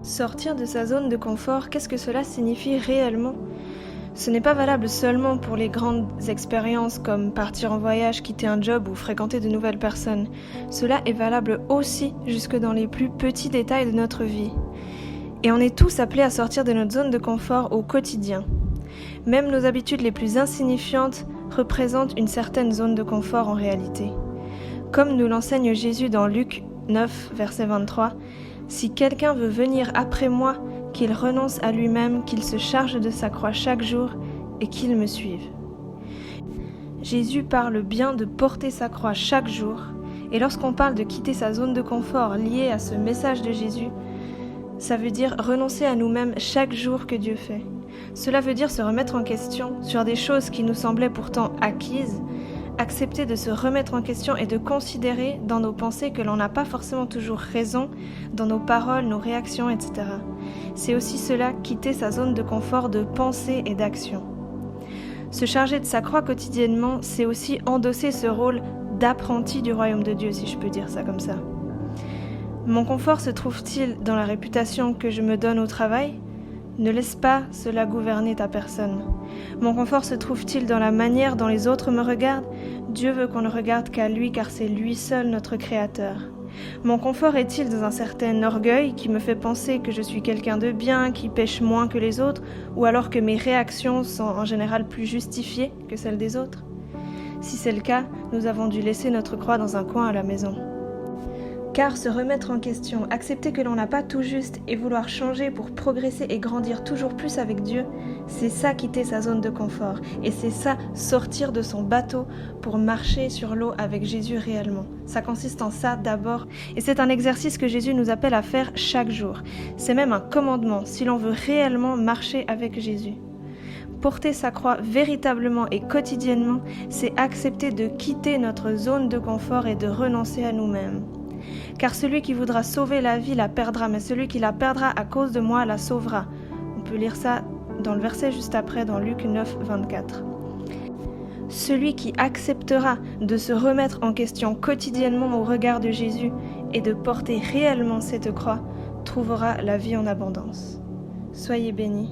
Sortir de sa zone de confort, qu'est-ce que cela signifie réellement? Ce n'est pas valable seulement pour les grandes expériences comme partir en voyage, quitter un job ou fréquenter de nouvelles personnes. Cela est valable aussi jusque dans les plus petits détails de notre vie. Et on est tous appelés à sortir de notre zone de confort au quotidien. Même nos habitudes les plus insignifiantes représentent une certaine zone de confort en réalité. Comme nous l'enseigne Jésus dans Luc 9, verset 23, « Si quelqu'un veut venir après moi, qu'il renonce à lui-même, qu'il se charge de sa croix chaque jour et qu'il me suive. » Jésus parle bien de porter sa croix chaque jour, et lorsqu'on parle de quitter sa zone de confort liée à ce message de Jésus, ça veut dire renoncer à nous-mêmes chaque jour que Dieu fait. Cela veut dire se remettre en question sur des choses qui nous semblaient pourtant acquises, accepter de se remettre en question et de considérer dans nos pensées que l'on n'a pas forcément toujours raison, dans nos paroles, nos réactions, etc. C'est aussi cela, quitter sa zone de confort de pensée et d'action. Se charger de sa croix quotidiennement, c'est aussi endosser ce rôle d'apprenti du royaume de Dieu, si je peux dire ça comme ça. Mon confort se trouve-t-il dans la réputation que je me donne au travail ? Ne laisse pas cela gouverner ta personne. Mon confort se trouve-t-il dans la manière dont les autres me regardent ? Dieu veut qu'on ne regarde qu'à lui, car c'est lui seul notre créateur. Mon confort est-il dans un certain orgueil qui me fait penser que je suis quelqu'un de bien, qui pêche moins que les autres, ou alors que mes réactions sont en général plus justifiées que celles des autres ? Si c'est le cas, nous avons dû laisser notre croix dans un coin à la maison. Car se remettre en question, accepter que l'on n'a pas tout juste et vouloir changer pour progresser et grandir toujours plus avec Dieu, c'est ça quitter sa zone de confort. Et c'est ça sortir de son bateau pour marcher sur l'eau avec Jésus réellement. Ça consiste en ça d'abord. Et c'est un exercice que Jésus nous appelle à faire chaque jour. C'est même un commandement si l'on veut réellement marcher avec Jésus. Porter sa croix véritablement et quotidiennement, c'est accepter de quitter notre zone de confort et de renoncer à nous-mêmes. Car celui qui voudra sauver la vie la perdra, mais celui qui la perdra à cause de moi la sauvera. On peut lire ça dans le verset juste après, dans Luc 9, 24. Celui qui acceptera de se remettre en question quotidiennement au regard de Jésus et de porter réellement cette croix, trouvera la vie en abondance. Soyez bénis.